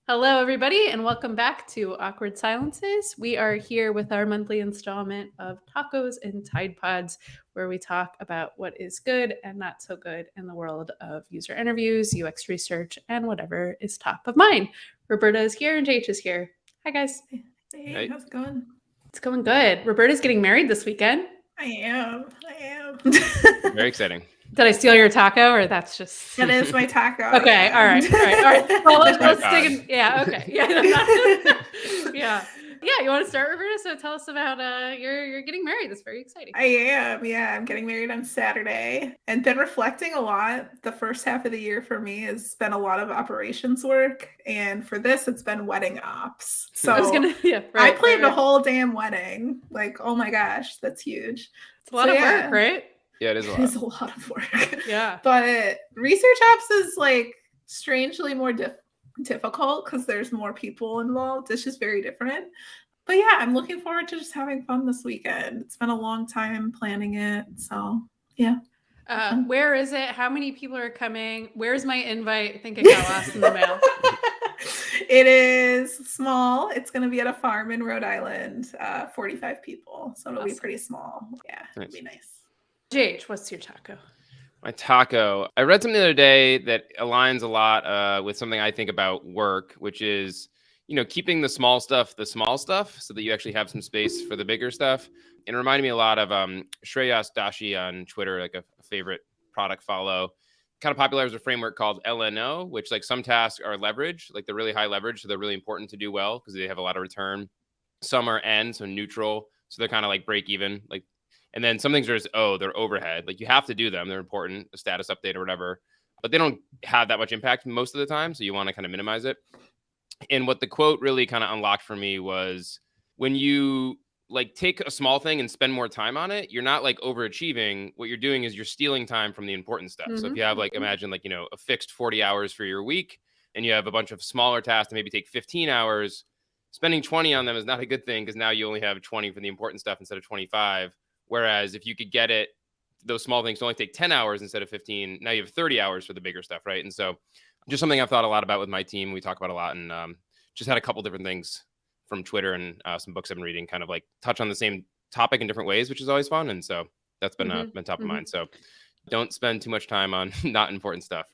Hello, everybody, and welcome back to Awkward Silences. We are here with our monthly installment of Tacos and Tide Pods, where we talk about what is good and not so good in the world of user interviews, UX research, and whatever is top of mind. Roberta is here and JH is here. Hi, guys. Hey, how's it going? It's going good. Roberta's getting married this weekend. I am. Very exciting. Did I steal your taco, or that's just... That is my taco. Okay, yeah. all right. Well, let's God. dig in. Yeah, okay. Yeah. Yeah, you want to start, Roberta? So tell us about you're getting married. That's very exciting. I am. Yeah, I'm getting married on Saturday and been reflecting a lot. The first half of the year for me has been a lot of operations work. And for this, it's been wedding ops. So I planned a whole damn wedding. Like, oh my gosh, that's huge. It's a lot of work, right? Yeah, it is a lot. It is a lot of work. Yeah. But research ops is like strangely more difficult because there's more people involved. It's just very different. But yeah, I'm looking forward to just having fun this weekend. It's been a long time planning it. So yeah. Where is it? How many people are coming? Where's my invite? I think it got lost in the mail. It is small. It's going to be at a farm in Rhode Island, 45 people. So it'll be pretty small. Yeah, it'll be nice. JH, what's your taco? My taco. I read something the other day that aligns a lot with something I think about work, which is, keeping the small stuff so that you actually have some space for the bigger stuff. And it reminded me a lot of Shreyas Dashi on Twitter, like a favorite product follow. Kind of popularized a framework called LNO, which like some tasks are leverage, like they're really high leverage. So they're really important to do well because they have a lot of return. Some are N, so neutral. So they're kind of like break even, like. And then some things are just, they're overhead. Like you have to do them. They're important, a status update or whatever. But they don't have that much impact most of the time. So you want to kind of minimize it. And what the quote really kind of unlocked for me was when you like take a small thing and spend more time on it, you're not like overachieving. What you're doing is you're stealing time from the important stuff. Mm-hmm. So if you have like, imagine like, a fixed 40 hours for your week and you have a bunch of smaller tasks that maybe take 15 hours, spending 20 on them is not a good thing because now you only have 20 for the important stuff instead of 25. Whereas if you could get it, those small things only take 10 hours instead of 15. Now you have 30 hours for the bigger stuff, right? And so just something I've thought a lot about with my team. We talk about a lot and just had a couple different things from Twitter and some books I've been reading kind of like touch on the same topic in different ways, which is always fun. And so that's been top of mind. So don't spend too much time on not important stuff.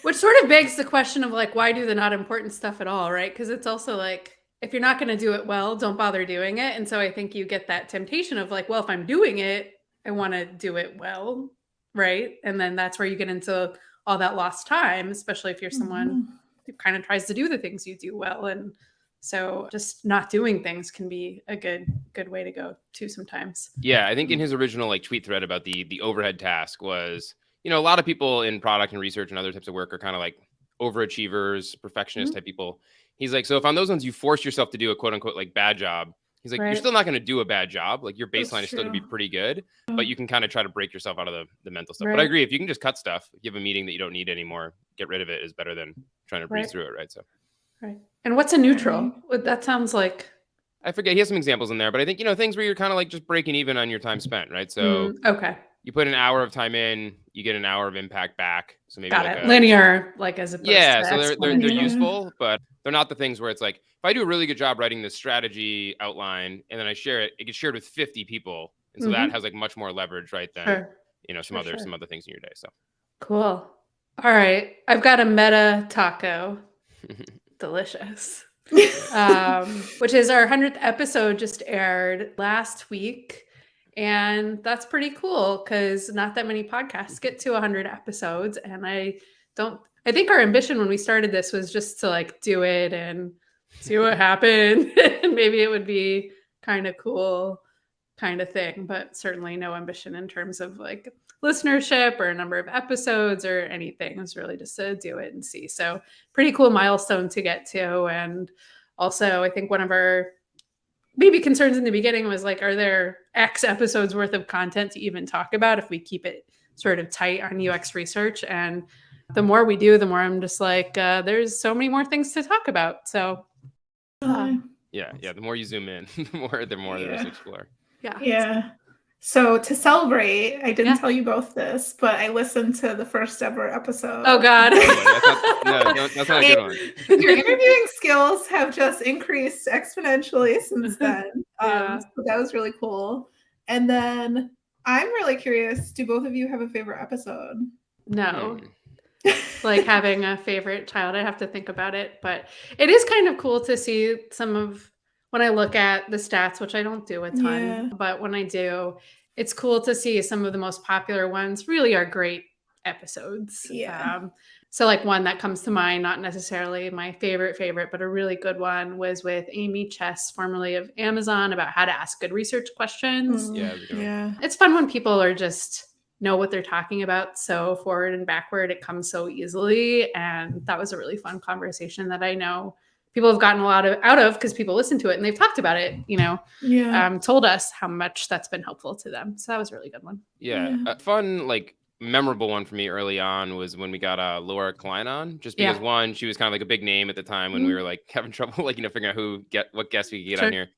Which sort of begs the question of like, why do the not important stuff at all, right? Because it's also like, if you're not going to do it well, don't bother doing it. And so I think you get that temptation of like, well, if I'm doing it, I want to do it well, right? And then that's where you get into all that lost time, especially if you're someone who kind of tries to do the things you do well. And so just not doing things can be a good way to go too sometimes. Yeah, I think in his original like tweet thread about the overhead task was, a lot of people in product and research and other types of work are kind of like overachievers, perfectionist type people. He's like, so if on those ones you force yourself to do a quote unquote like bad job, he's like, you're still not going to do a bad job. Like your baseline is still going to be pretty good, but you can kind of try to break yourself out of the mental stuff. Right. But I agree. If you can just cut stuff, if you have a meeting that you don't need anymore, get rid of it is better than trying to breeze through it. Right. So. Right. And what's a neutral? That sounds like. I forget. He has some examples in there, but I think, things where you're kind of like just breaking even on your time spent. Right. So you put an hour of time in, you get an hour of impact back. So maybe like linear, like as opposed to so they're useful, but they're not the things where it's like, if I do a really good job writing this strategy outline and then I share it, it gets shared with 50 people. And so that has like much more leverage, right? Than, some other things in your day. So cool. All right. I've got a meta taco. Delicious. Which is our 100th episode just aired last week. And that's pretty cool because not that many podcasts get to 100 episodes. And I think our ambition when we started this was just to like do it and see what happened. And maybe it would be kind of cool kind of thing, but certainly no ambition in terms of like listenership or number of episodes or anything. It was really just to do it and see. So pretty cool milestone to get to. And also I think one of our maybe concerns in the beginning was like, are there X episodes worth of content to even talk about if we keep it sort of tight on UX research? And the more we do, the more I'm just like, there's so many more things to talk about. So the more you zoom in, the more there is to explore. Yeah. So to celebrate, I didn't tell you both this, but I listened to the first ever episode. Oh God. That's not a good one. Your interviewing skills have just increased exponentially since then. So that was really cool. And then I'm really curious, do both of you have a favorite episode? No. Like having a favorite child, I have to think about it, but it is kind of cool to see some of, when I look at the stats, which I don't do a ton, but when I do, it's cool to see some of the most popular ones really are great episodes. So like one that comes to mind, not necessarily my favorite, but a really good one was with Amy Chess, formerly of Amazon, about how to ask good research questions. It's fun when people are just know what they're talking about so forward and backward. It comes so easily. And that was a really fun conversation that I know people have gotten a lot out of because people listen to it and they've talked about it, told us how much that's been helpful to them. So that was a really good one. A fun, like memorable one for me early on was when we got Laura Klein on, just because one, she was kind of like a big name at the time when we were like having trouble, like, figuring out what guests we could get on here.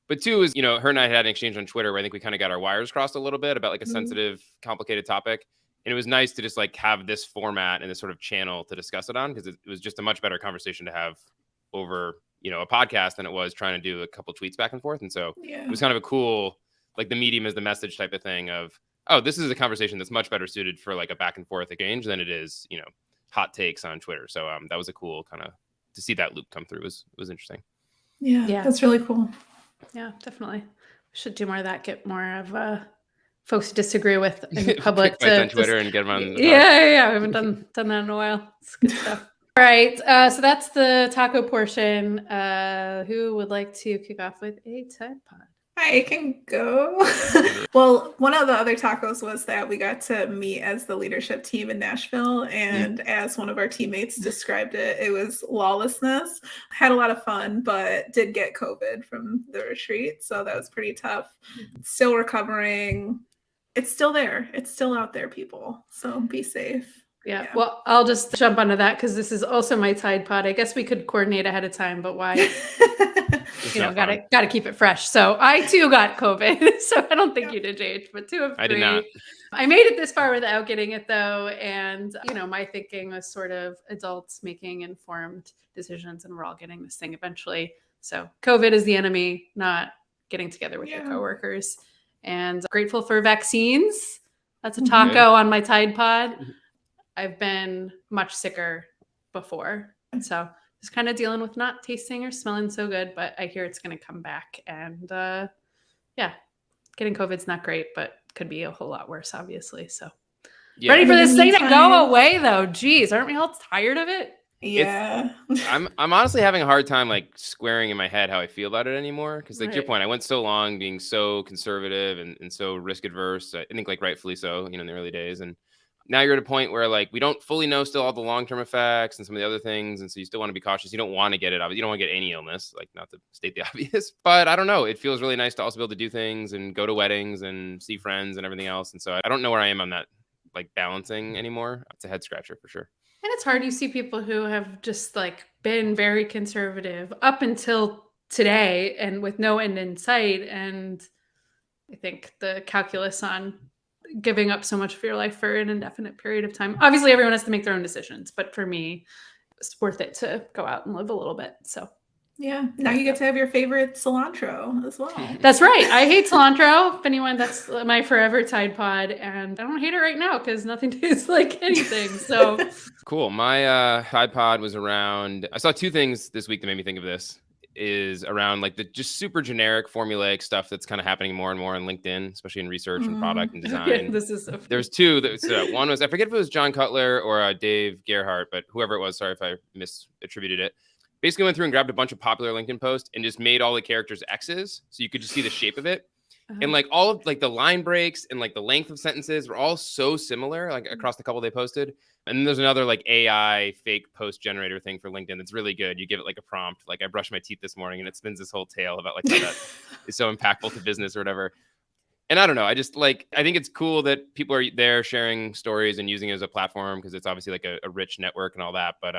But two is, her and I had an exchange on Twitter where I think we kind of got our wires crossed a little bit about like a sensitive, complicated topic. And it was nice to just like have this format and this sort of channel to discuss it on, because it was just a much better conversation to have over, a podcast than it was trying to do a couple tweets back and forth. And so it was kind of a cool, like the medium is the message type of thing of, oh, this is a conversation that's much better suited for like a back and forth exchange than it is, hot takes on Twitter. So that was a cool kind of, to see that loop come through was interesting. Yeah, that's really cool. Yeah, definitely. We should do more of that. Get more of folks who disagree with in public on Twitter and get them on. Yeah. We haven't done that in a while. It's good stuff. All right, so that's the taco portion. Who would like to kick off with a Tide Pod? I can go. Well, one of the other tacos was that we got to meet as the leadership team in Nashville. And as one of our teammates described it, it was lawlessness. Had a lot of fun, but did get COVID from the retreat. So that was pretty tough. Still recovering. It's still there. It's still out there, people. So be safe. Yeah. Well, I'll just jump onto that because this is also my Tide Pod. I guess we could coordinate ahead of time, but why? Gotta keep it fresh. So I too got COVID. So I don't think you did, JH, but 2 of 3. I did not. I made it this far without getting it though. And, my thinking was sort of adults making informed decisions, and we're all getting this thing eventually. So COVID is the enemy, not getting together with your coworkers. And grateful for vaccines. That's a taco on my Tide Pod. I've been much sicker before. So just kind of dealing with not tasting or smelling so good, but I hear it's going to come back. And getting COVID's not great, but could be a whole lot worse, obviously. So ready for this thing to go away, though. Jeez, aren't we all tired of it? Yeah. I'm honestly having a hard time like squaring in my head how I feel about it anymore. Because like to your point, I went so long being so conservative and so risk adverse. I think like rightfully so, in the early days. And now you're at a point where like we don't fully know still all the long-term effects and some of the other things. And so you still want to be cautious. You don't want to get it. You don't want to get any illness, like not to state the obvious. But I don't know. It feels really nice to also be able to do things and go to weddings and see friends and everything else. And so I don't know where I am on that like balancing anymore. It's a head scratcher for sure. And it's hard. You see people who have just like been very conservative up until today and with no end in sight. And I think the calculus on giving up so much of your life for an indefinite period of time. Obviously, everyone has to make their own decisions. But for me, it's worth it to go out and live a little bit. So yeah, now you get to have your favorite cilantro as well. That's right. I hate cilantro. If anyone, that's my forever Tide Pod, and I don't hate it right now because nothing tastes like anything. So cool. My Tide Pod was around. I saw 2 things this week that made me think of this. Is around like the just super generic formulaic stuff that's kind of happening more and more on LinkedIn, especially in research and product and design. Yeah, this is so funny. There's 2. One was, I forget if it was John Cutler or Dave Gerhardt, but whoever it was, sorry if I misattributed it. Basically went through and grabbed a bunch of popular LinkedIn posts and just made all the characters X's. So you could just see the shape of it. And like all of like the line breaks and like the length of sentences were all so similar, like across the couple they posted. And then there's another like AI fake post generator thing for LinkedIn that's really good. You give it like a prompt, like I brushed my teeth this morning, and it spins this whole tale about like how that is so impactful to business or whatever. And I don't know. I just like, I think it's cool that people are there sharing stories and using it as a platform because it's obviously like a rich network and all that. But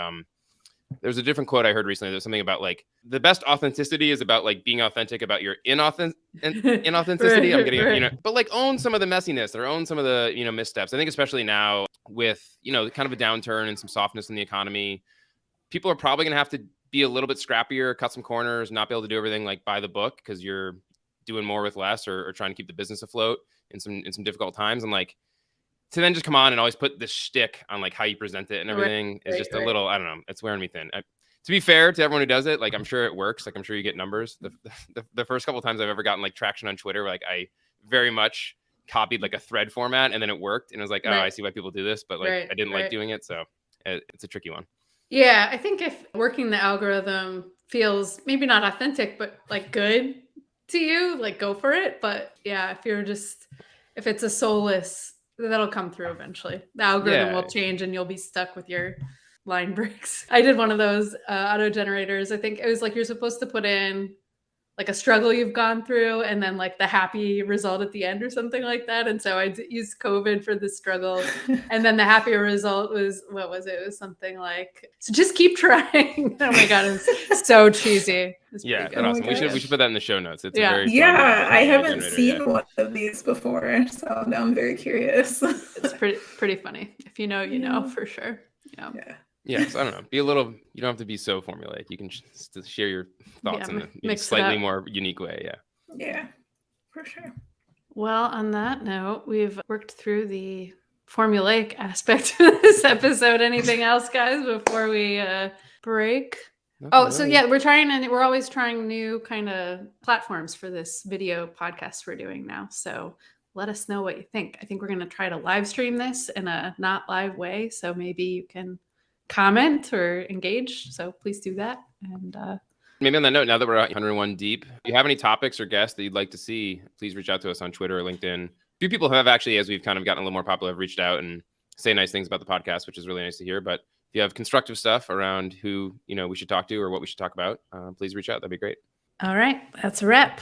There's a different quote I heard recently. There's something about like the best authenticity is about like being authentic about your inauthenticity. Right, I'm getting, right. but like own some of the messiness or own some of the, missteps. I think especially now with, kind of a downturn and some softness in the economy, people are probably going to have to be a little bit scrappier, cut some corners, not be able to do everything like by the book because you're doing more with less or trying to keep the business afloat in some difficult times. And like, to then just come on and always put this shtick on like how you present it and everything is just a little, I don't know, it's wearing me thin. To be fair to everyone who does it, like I'm sure it works. Like I'm sure you get numbers. The first couple of times I've ever gotten like traction on Twitter, like I very much copied like a thread format and then it worked. And I was like, oh, I see why people do this, but like I didn't like doing it. So it's a tricky one. Yeah, I think if working the algorithm feels maybe not authentic, but like good to you, like go for it. But yeah, if it's a soulless, that'll come through eventually. The algorithm will change and you'll be stuck with your line breaks. I did one of those auto generators. I think it was like you're supposed to put in like a struggle you've gone through and then like the happy result at the end or something like that. And so I used COVID for the struggle. And then the happy result was, what was it? It was something like, so just keep trying. Oh my God, it's so cheesy. Yeah, that's awesome. We should put that in the show notes. It's a very fun, I haven't seen one of these before, so now I'm very curious. It's pretty funny. If you know, you know for sure. Yeah, so I don't know. You don't have to be so formulaic. You can just share your thoughts in a slightly more unique way. Yeah, for sure. Well, on that note, we've worked through the formulaic aspect of this episode. Anything else, guys, before we break? So yeah, we're always trying new kind of platforms for this video podcast we're doing now. So let us know what you think. I think we're going to try to live stream this in a not live way. So maybe you can comment or engage. So please do that. And maybe on that note, now that we're at 101 deep, if you have any topics or guests that you'd like to see, please reach out to us on Twitter or LinkedIn. A few people have actually, as we've kind of gotten a little more popular, have reached out and say nice things about the podcast, which is really nice to hear. But if you have constructive stuff around who we should talk to or what we should talk about, please reach out. That'd be great. All right. That's a wrap.